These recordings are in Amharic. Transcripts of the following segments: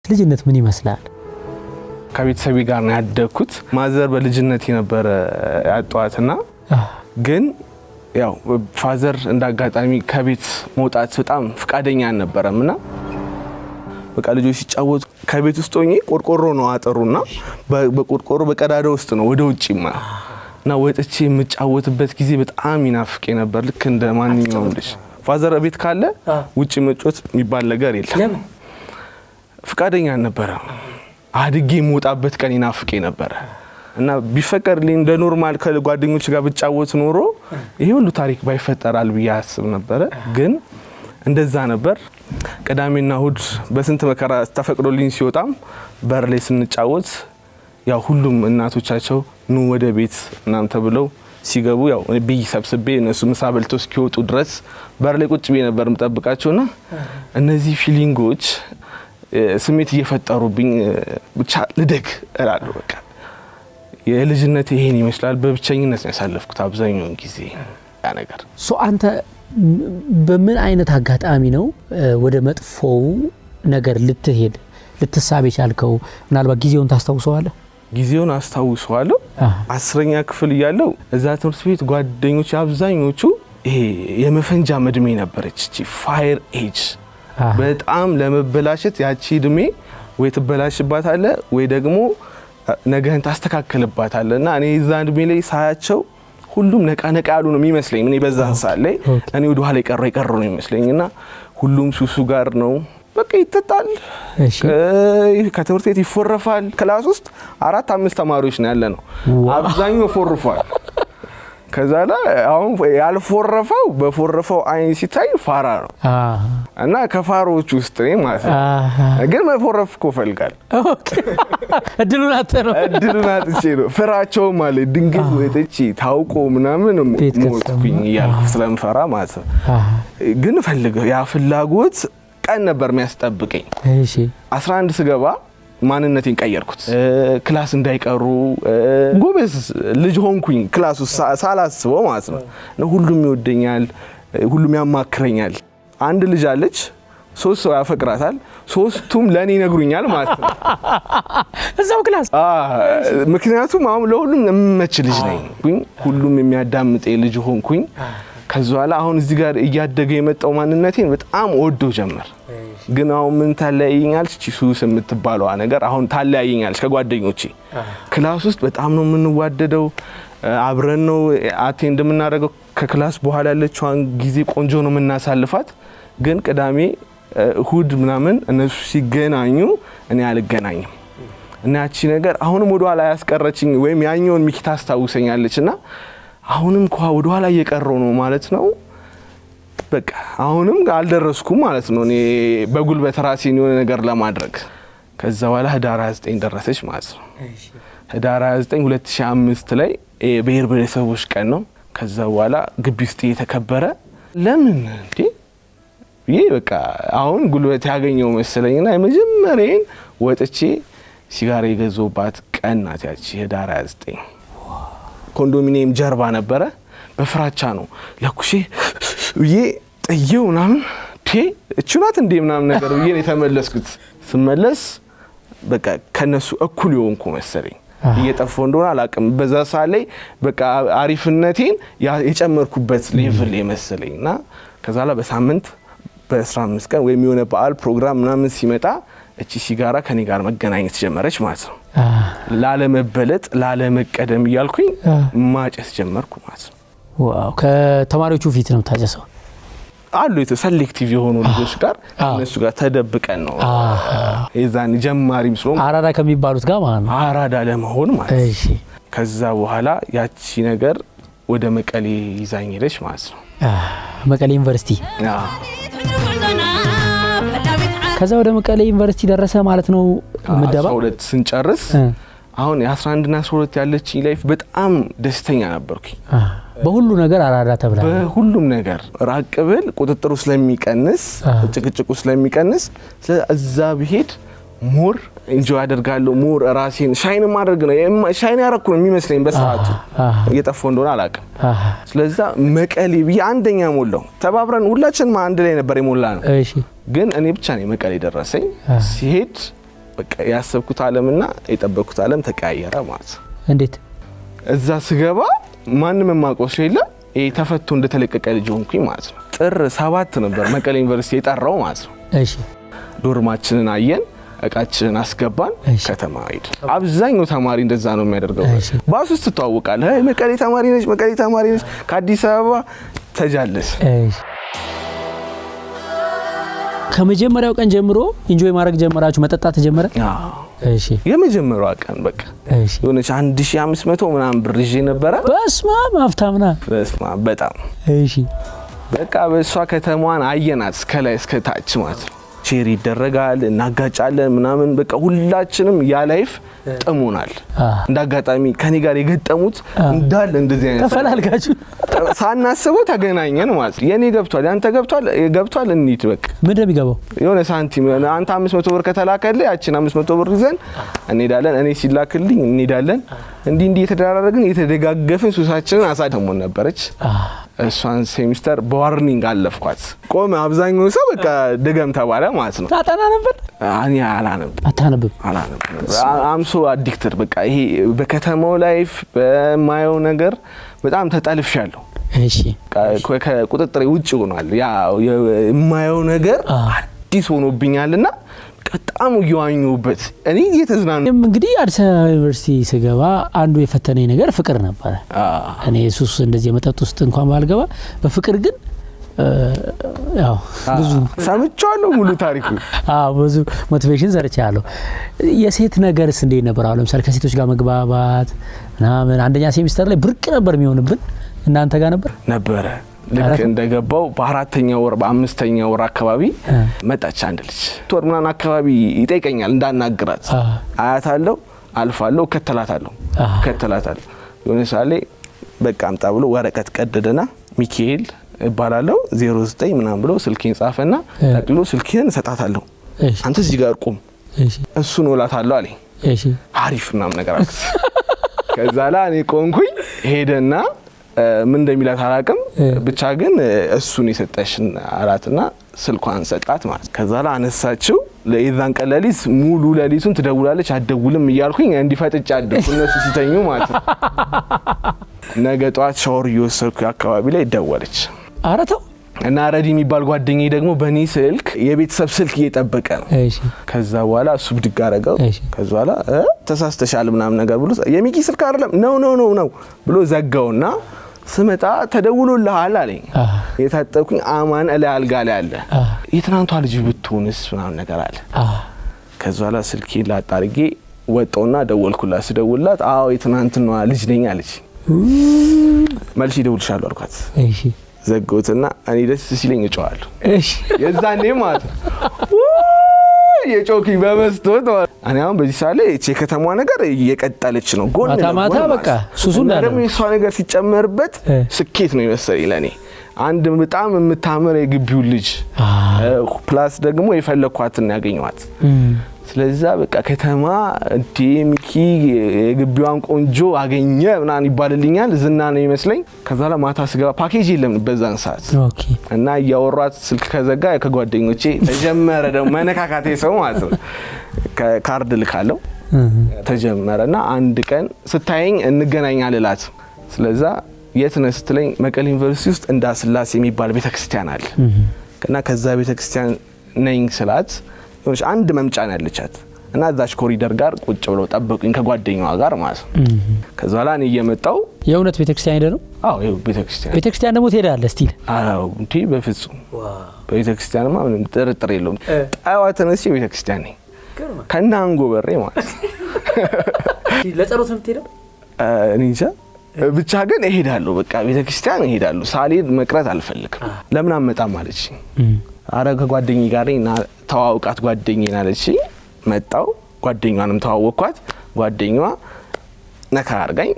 ልጅነት ምን ይመስላል? ከቤተሰቤ ጋር ነው ያደኩት። ማዘር በልጅነት የነበረ ያጧትና ግን ያው ፋዘር እንዳጋጣሚ ከቤት መውጣት በጣም ፍቃደኛ አልነበረምና በቃ ልጆች ሲጫወቱ ከቤት ውስጥ ሆኜ ቆርቆሮ ነው አጠሩና በቆርቆሮ በቀዳዳ ውስጥ ነው ወደ ውጪማ እና ወጥቼ የምጫወትበት ጊዜ በጣም ይናፍቅ ነበር። ልክ እንደ ማንኛውም ልጅ ፋዘር ቤት ካለ ውጪ መጫወት የሚባል ነገር የለም። ፍቃደኛ አልነበረም። አድጌ የምወጣበት ቀን ይናፍቅ ነበር እና ቢፈቀድልኝ እንደ ኖርማል ከጓደኞች ጋር ብጫወት ኖሮ ይሄ ሁሉ ታሪክ ባይፈጠራል ብዬ አስብ ነበር። ግን እንደዛ ነበር። ቅዳሜና እሁድ በስንት መከራ ተፈቅዶልኝ ሲወጣም በር ላይ ስንጫወት ያው ሁሉም እናቶቻቸው ኑ ወደ ቤት እናንተ ብለው ሲገቡ ያው ብይ ሰብስቤ እነሱ ምሳ በልተው እስኪወጡ ድረስ በር ላይ ቁጭ ብዬ ነበር የምጠብቃቸውና እነዚህ ፊሊንጎች ስሜት እየፈጠሩብኝ ብቻ ልደግ እላለሁ። በቃ የልጅነት ይሄን ይመስላል። በብቸኝነት ነው ያሳለፍኩት አብዛኛውን ጊዜ ያ ነገር። አንተ በምን አይነት አጋጣሚ ነው ወደ መጥፎው ነገር ልትሳብ የቻልከው? ምናልባት ጊዜውን ታስታውሰዋለህ? ጊዜውን አስታውሰዋለሁ። 10ኛ ክፍል እያለሁ እዛ ትምህርት ቤት ጓደኞች አብዛኞቹ ይሄ የመፈንጃ እድሜ ነበረች እቺ ፋየር ኤጅ በጣም ለመበላሸት ያቺ እድሜ ወይ ትበላሽባታለህ ወይ ደግሞ ነገን ታስተካክልባታለህና እኔ እዛ እድሜ ላይ ሳያቸው ሁሉም ነቃ ያሉ ነው የሚመስለኝ። እኔ በዛ ሰዓት ላይ እኔ ወደ ኋላ የቀረው ነው የሚመስለኝና ሁሉም ሱሱ ጋር ነው በቃ ይተጣል። ከትምህርት ቤት ይፎረፋል። ክላስ ውስጥ 4-5 ተማሪዎች ነው ያለነው። አብዛኛው ፎርፏል። ከዛ ላይ አሁን ያልፎረፈው በፎረፈው አይን ሲታይ ፋራ ነው እና ከፋሮች ውስጥ ነኝ ማለት ነው። ግን መፎረፍ እኮ ፈልጋል። ኦኬ እድሉን አጥቼ ነው ፍራቸው ማለት ድንገት ወጥቼ ታውቆ ምናምን ሞትኩኝ እያልኩ ስለምፈራ ማለት ነው። ግን ፈልገው ያ ፍላጎት ቀን ነበር የሚያስጠብቀኝ። እሺ 11 ስገባ ማንነቴን ቀየርኩት። ክላስ እንዳይቀሩ ጎበዝ ልጅ ሆንኩኝ። ክላስ ውስጥ ሳላስበው ማለት ነው። ሁሉም ይወደኛል፣ ሁሉም ያማክረኛል። አንድ ልጅ አለች 3 ሰው ያፈቅራታል፣ 3ቱም ለኔ ይነግሩኛል ማለት ነው እዛው ክላስ። ምክንያቱም አሁን ለሁሉም የምመች ልጅ ነኝ። ሁሉም የሚያዳምጠኝ ልጅ ሆንኩኝ። ከዛ በኋላ አሁን እዚህ ጋር እያደገ የመጣው ማንነቴን በጣም ወዶ ጀመር። ግን አሁን ምን ታለያየኛል? ሱስ የምትባለው ነገር አሁን ታለያየኛል ከጓደኞቼ። ክላስ ውስጥ በጣም ነው የምንዋደደው፣ አብረን ነው አቴንድ የምናደርገው። ከክላስ በኋላ ያለችውን ጊዜ ቆንጆ ነው የምናሳልፋት። ግን ቅዳሜ እሁድ ምናምን እነሱ ሲገናኙ እኔ አልገናኝም እና ያቺ ነገር አሁንም ወደ ኋላ ያስቀረችኝ ወይም ያኛውን ሚኪ ታስታውሰኛለችና አሁንም ወደ ኋላ እየቀረው ነው ማለት ነው። በቃ አሁንም አልደረስኩም ማለት ነው እኔ በጉልበት ራሴን የሆነ ነገር ለማድረግ። ከዛ በኋላ ህዳር 29 ደረሰች ማለት ነው። ህዳር 29 2005 ላይ ብሔር ብሔረሰቦች ቀን ነው። ከዛ በኋላ ግቢ ውስጥ የተከበረ ለምን እንዴ ይሄ በቃ አሁን ጉልበት ያገኘው መሰለኝና የመጀመሪያን ወጥቼ ሲጋራ የገዛሁባት ቀን ናት ያቺ ህዳር 29። ኮንዶሚኒየም ጀርባ ነበረ። በፍራቻ ነው ለኩሼ ብዬ ጠየው ምናምን እችናት እንዴ ምናምን ነገር ብዬ ነው የተመለስኩት። ስመለስ በቃ ከነሱ እኩል የሆንኩ መሰለኝ። እየጠፋው እንደሆነ አላውቅም። በዛ ሰዓት ላይ በቃ አሪፍነቴን የጨመርኩበት ሌቭል የመሰለኝና ከዛ ላይ በሳምንት በ15 ቀን ወይም የሆነ በዓል ፕሮግራም ምናምን ሲመጣ እቺ ሲጋራ ከኔ ጋር መገናኘት ጀመረች ማለት ነው። ላለመበለጥ ላለመቀደም እያልኩኝ ማጨስ ጀመርኩ ማለት ነው። ዋው! ከተማሪዎቹ ፊት ነው ታጨሰው? አሉ ሴሌክቲቭ የሆኑ ልጆች ጋር እነሱ ጋር ተደብቀን ነው የዛን ጀማሪም ስለሆነ አራዳ ከሚባሉት ጋር ማለት ነው። አራዳ ለመሆን ማለት ነው። እሺ። ከዛ በኋላ ያቺ ነገር ወደ መቀሌ ይዛኝ ሄደች ማለት ነው። መቀሌ ዩኒቨርሲቲ። ከዛ ወደ መቀሌ ዩኒቨርሲቲ ደረሰ ማለት ነው። ምደባ 12 ስንጨርስ አሁን የ11 እና 12 ያለችኝ ላይፍ በጣም ደስተኛ ነበርኩኝ። በሁሉ ነገር አራዳ ተብላ በሁሉም ነገር ራቅ ብል ቁጥጥሩ ስለሚቀንስ ጭቅጭቁ ስለሚቀንስ እዛ ብሄድ ሞር ኢንጆይ አደርጋለሁ። ሞር ራሴን ሻይን ማድረግ ነው ሻይን ያረኩ ነው የሚመስለኝ በሰዓቱ እየጠፋው እንደሆነ አላውቅም። ስለዛ መቀሌ ብዬ አንደኛ ሞላው። ተባብረን ሁላችንም አንድ ላይ ነበር የሞላ ነው። እሺ ግን እኔ ብቻ ነኝ መቀሌ ደረሰኝ። ሲሄድ በቃ ያሰብኩት ዓለምና የጠበቅኩት ዓለም ተቀያየረ ማለት ነው። እንዴት? እዛ ስገባ ማንንም የማቆስ የለም። ተፈቶ እንደተለቀቀ ልጅ ሆንኩኝ ማለት ነው። ጥር 7 ነበር መቀሌ ዩኒቨርሲቲ የጠራው ማለት ነው። እሺ ዶርማችንን አየን፣ እቃችንን አስገባን፣ ከተማ ሄድ። አብዛኛው ተማሪ እንደዛ ነው የሚያደርገው። ባስ ውስጥ ትተዋወቃለህ። መቀሌ ተማሪ ነች ከአዲስ አበባ ተጃለስ። ከመጀመሪያው ቀን ጀምሮ ኢንጆይ ማድረግ ጀመራችሁ? መጠጣት ተጀመረ? እሺ። የመጀመሪያው ቀን በቃ እሺ፣ የሆነች 1500 ምናምን ብር ይዤ ነበረ። በስመአብ ሀብታምና። በስመአብ በጣም እሺ። በቃ በሷ ከተማዋን አየናት እስከላይ እስከ ታች ማለት ነው። ሼር ይደረጋል፣ እናጋጫለን ምናምን በቃ ሁላችንም ያ ላይፍ ጥሙናል። እንዳጋጣሚ ከኔ ጋር የገጠሙት እንዳለ እንደዚህ አይነት ተፈላልጋችሁ ሳናስበው ተገናኘን ማለት ነው። የኔ ገብቷል፣ ያንተ ገብቷል እንሂድ በቃ። ምን እንደሚገባው የሆነ ሳንቲም አንተ 500 ብር ከተላከልህ ያቺን 500 ብር ይዘን እንሄዳለን፣ እኔ ሲላክልኝ እንሄዳለን። እንዲህ የተደራረግን የተደጋገፍን ሱሳችንን አሳደሞን ነበረች። እሷን ሴሚስተር በዋርኒንግ አለፍኳት። ቆመ። አብዛኛው ሰው በቃ ደገም ተባለ ማለት ነው። ታጠና ነበር? እኔ አላነብም። አታነብም? አላነብም። አምሶ አዲክትድ በቃ ይሄ በከተማው ላይፍ በማየው ነገር በጣም ተጠልፌያለሁ። እሺ። ከቁጥጥሬ ውጭ ሆኗል። ያ የማየው ነገር አዲስ ሆኖብኛልና በጣም እየዋኙበት እኔ እየተዝናኑ እንግዲህ አዲስ አበባ ዩኒቨርሲቲ ስገባ አንዱ የፈተነኝ ነገር ፍቅር ነበር። እኔ ሱስ እንደዚህ የመጠጥ ውስጥ እንኳን ባልገባ በፍቅር ግን ያው ብዙ ሰምቻለሁ ሙሉ ታሪኩ። ብዙ ሞቲቬሽን ዘርቻለሁ። የሴት ነገርስ እንዴት ነበር? አሁን ለምሳሌ ከሴቶች ጋር መግባባት ምናምን አንደኛ ሴሚስተር ላይ ብርቅ ነበር የሚሆንብን። እናንተ ጋር ነበረ? ልክ እንደገባው በአራተኛው ወር በአምስተኛው ወር አካባቢ መጣች አንድ ልጅ። ቶር ምናምን አካባቢ ይጠይቀኛል እንዳናግራት። አያታለሁ፣ አልፋለሁ፣ ከተላታለሁ። የሆነ ሳሌ በቃ አምጣ ብሎ ወረቀት ቀደደና ሚካኤል እባላለሁ 09 ምናምን ብሎ ስልኬን ጻፈና ጠቅሎ ስልኬን ሰጣታለሁ። አንተ እዚህ ጋር ቁም፣ እሱን ወላታለሁ አለኝ። አሪፍ ምናምን ነገር አለ። ከዛ ላይ እኔ ቆንኩኝ። ሄደና ምን እንደሚላት አላውቅም፣ ብቻ ግን እሱን የሰጠሽን አላትና ስልኳን ሰጣት ማለት። ከዛ ላይ አነሳችው። ለኢዛን ቀለሊት ሙሉ ሌሊቱን ትደውላለች አትደውልም እያልኩኝ እንዲፈጥጭ አደኩ እነሱ ሲተኙ ማለት ነው። ነገ ጧት ሻወር እየወሰድኩ አካባቢ ላይ ደወለች። አረተው እና ረዲ የሚባል ጓደኛዬ ደግሞ በኔ ስልክ የቤተሰብ ስልክ እየጠበቀ ነው። ከዛ በኋላ እሱ ብድግ አደረገው። ከዛ በኋላ ተሳስተሻል ምናምን ነገር ብሎ የሚኪ ስልክ አይደለም ነው ብሎ ዘጋውና ስመጣ ተደውሎልሃል አለኝ። የታጠብኩኝ አማን እላ አልጋ ላይ አለ። የትናንቷ ልጅ ብትሆንስ ምናምን ነገር አለ። ከዛ በኋላ ስልኬን ላጣርጌ ወጣውና ደወልኩላት። ስደውልላት አዎ የትናንትናዋ ልጅ ነኝ አለች። መልሼ እደውልልሻለሁ አልኳት። እሺ ዘጋሁትና እኔ ደስ ሲለኝ እጮሃለሁ። እሺ የዛኔ ማለት ነው የጮኪ በመስቶት እኔ አሁን በዚህ ሳለ እቺ ከተማዋ ነገር እየቀጠለች ነው። ጎን ማታ በቃ ሱሱ ደግሞ የሷ ነገር ሲጨመርበት ስኬት ነው ይመስለኝ ለኔ። አንድ በጣም የምታምር የግቢው ልጅ ፕላስ ደግሞ የፈለኳትን ያገኘዋት። ስለዚህ በቃ ከተማ እንዴ ሚኪ የግቢዋን ቆንጆ አገኘ ምናምን ይባልልኛል። ዝና ነው ይመስለኝ። ከዛ ላይ ማታ ስገባ ፓኬጅ የለም በዛን ሰዓት። ኦኬ። እና ያወራት ስልክ ከዘጋ ከጓደኞቼ ተጀመረ ደግሞ መነካካቴ ሰው ማለት ነው። ካርድ ልካለው ተጀመረና አንድ ቀን ስታየኝ እንገናኛለን እላት። ስለዚህ የት ነህ ስትለኝ መቀሌ ዩኒቨርሲቲ ውስጥ እንዳስላሴ የሚባል ቤተክርስቲያን አለ እና ከዛ ቤተክርስቲያን ነኝ ስላት ሆነሽ አንድ መምጫ ነው ያለቻት እና እዛች ኮሪደር ጋር ቁጭ ብለው ጠበቁኝ ከጓደኛዋ ጋር ማለት ነው። ከዛ በኋላ እኔ እየመጣው የእውነት ቤተክርስቲያን ሄደ ነው? አዎ ይኸው ቤተክርስቲያን ደግሞ ትሄዳለህ ስቲል? አዎ እንዴ በፍጹም ቤተክርስቲያንማ ምንም ጥርጥር የለውም። ጠዋት ተነስቼ ቤተክርስቲያን ነኝ ከና አንጎበሬ ማለት ነው። ለጸሎት ነው የምትሄደው? እኔ እንጃ ብቻ ግን እሄዳለሁ። በቃ ቤተክርስቲያን እሄዳለሁ። ሳልሄድ መቅረት አልፈልግም። ለምን አመጣም አለችኝ። አረ ከጓደኛዬ ጋር እና ተዋውቃት ጓደኛዬን አለችኝ። መጣው ጓደኛዋንም ተዋወቅኳት። ጓደኛዋ ነካ አርጋኝ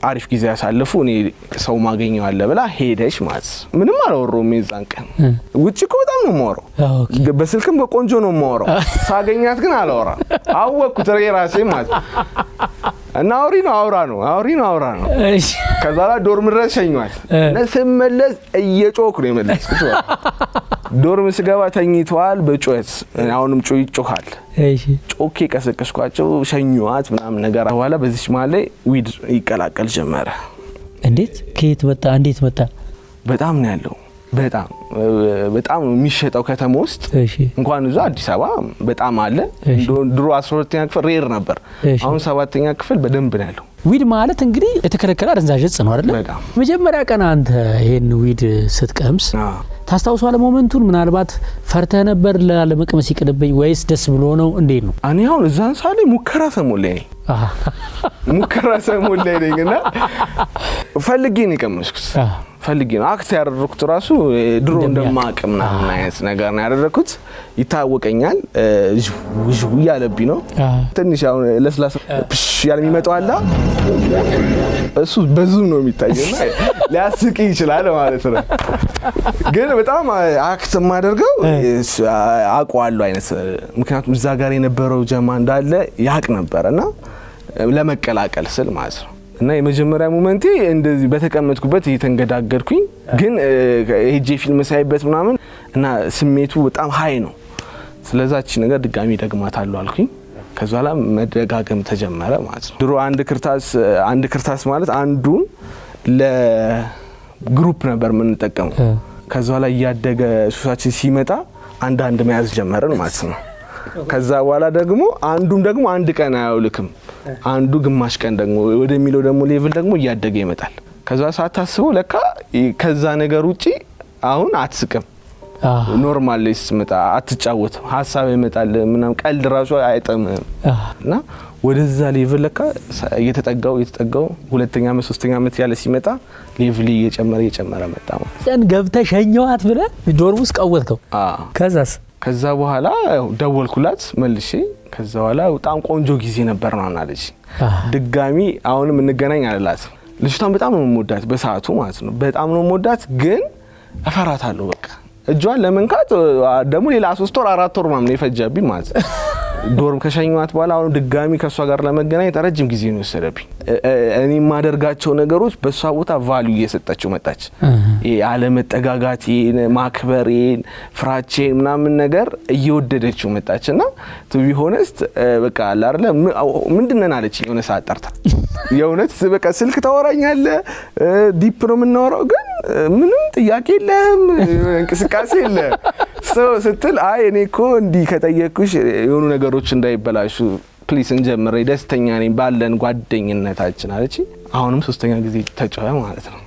አሪፍ ጊዜ ያሳልፉ እኔ ሰው ማገኘው አለ ብላ ሄደች ማለት ምንም አላወራሁም። የዛን ቀን ውጪ እኮ በጣም ነው የማወራው። በስልክም በቆንጆ ነው የማወራው። ሳገኛት ግን አላወራም። አወቅኩት ራሴ ማለት እና አውሪ ነው። ከዛ ላይ ዶርም ድረስ ሸኟት። ስመለስ እየጮኩ ነው የመለስኩት። ዶርም ስገባ ተኝተዋል በጩኸት አሁንም ይጮሃል። እሺ ጮኬ ቀሰቀስኳቸው ሸኙዋት ምናምን ነገር በኋላ በዚች መሀል ላይ ዊድ ይቀላቀል ጀመረ። እንዴት ከየት መጣ? እንዴት መጣ? በጣም ነው ያለው በጣም ነው የሚሸጠው ከተማ ውስጥ እንኳን እዛ አዲስ አበባ በጣም አለ። ድሮ 12ኛ ክፍል ሬር ነበር። አሁን 7ኛ ክፍል በደንብ ነው ያለው። ዊድ ማለት እንግዲህ የተከለከለ አደንዛዥ እጽ ነው አይደል? መጀመሪያ ቀን አንተ ይሄን ዊድ ስትቀምስ ታስታውሳለህ ሞመንቱን? ምናልባት ፈርተህ ነበር ለመቅመስ ይቅርብኝ ወይስ ደስ ብሎ ነው? እንዴት ነው? እኔ አሁን እዛን ሳለ ሙከራ ሰሞለኝ ነኝና ፈልጌ ነው የቀመስኩት። ፈልጌ ነው አክት ያደረኩት። ራሱ ድሮ እንደማቅም ምናምን አይነት ነገር ነው ያደረኩት። ይታወቀኛል ጅው ያለብኝ ነው ትንሽ አሁን ለስላሳ ፕሽ ያለ የሚመጣው አለ እሱ በዙም ነው የሚታየውና ሊያስቅ ይችላል ማለት ነው። ግን በጣም አክት ማደርገው አቋዋለሁ አይነት ምክንያቱም እዛ ጋር የነበረው ጀማ እንዳለ ያቅ ነበርና ለመቀላቀል ስል ማለት ነው። እና የመጀመሪያ ሞመንቴ እንደዚህ በተቀመጥኩበት እየተንገዳገድኩኝ ግን ሄጄ ፊልም ሳይበት ምናምን እና ስሜቱ በጣም ሃይ ነው። ስለዛች ነገር ድጋሚ ደግማታለሁ አልኩኝ። ከዛ በኋላ መደጋገም ተጀመረ ማለት ነው። ድሮ አንድ ክርታስ ማለት አንዱን ለግሩፕ ነበር የምንጠቀመው። ከዛ በኋላ እያደገ ሱሳችን ሲመጣ አንድ መያዝ ጀመረን ማለት ነው። ከዛ በኋላ ደግሞ አንዱም ደግሞ አንድ ቀን አያውልክም አንዱ ግማሽ ቀን ደግሞ ወደሚለው ደግሞ ሌቭል ደግሞ እያደገ ይመጣል። ከዛ ሳታስበው ለካ ከዛ ነገር ውጪ አሁን አትስቅም። ኖርማል ላይ ስትመጣ አትጫወትም። ሀሳብ ይመጣል ምናምን ቀልድ ራሱ አይጠምም። እና ወደዛ ሌቭል ለካ እየተጠጋው ሁለተኛ ዓመት ሶስተኛ ዓመት ያለ ሲመጣ ሌቭል እየጨመረ መጣ ማለት ነው። ገብተህ ሸኘዋት ብለህ ዶርም ውስጥ ቀወጥከው። ከዛ በኋላ ደወልኩላት መልሼ። ከዛ በኋላ በጣም ቆንጆ ጊዜ ነበር ነው አለች። ድጋሚ አሁንም እንገናኝ አለላት። ልጅቷን በጣም ነው የምወዳት በሰዓቱ ማለት ነው። በጣም ነው የምወዳት ግን እፈራታለሁ። በቃ እጇን ለመንካት ደግሞ ሌላ 3 ወር 4 ወር ምናምን የፈጀብኝ ማለት ነው። ዶርም ከሸኘኋት በኋላ አሁን ድጋሚ ከሷ ጋር ለመገናኘት ረጅም ጊዜ ነው የወሰደብኝ። እኔ ማደርጋቸው ነገሮች በሷ ቦታ ቫልዩ እየሰጠችው መጣች። ያለ መጠጋጋት ማክበር ፍራቼ ምናምን ነገር እየወደደችው መጣችና ቱ ቢ ሆነስት በቃ አላርለ ምንድነው አለች የሆነ ሰዓት ጠርታ የእውነት በቃ ስልክ ታወራኛለ ዲፕ ነው የምናወራው ግን ምንም ጥያቄ የለም እንቅስቃሴ የለ ስትል አይ እኔ እኮ እንዲህ ከጠየቅኩሽ የሆኑ ነገሮች እንዳይበላሹ ፕሊስ እንጀምር ደስተኛ ነኝ ባለን ጓደኝነታችን አለች። አሁንም 3ኛ ጊዜ ተጫወተ ማለት ነው።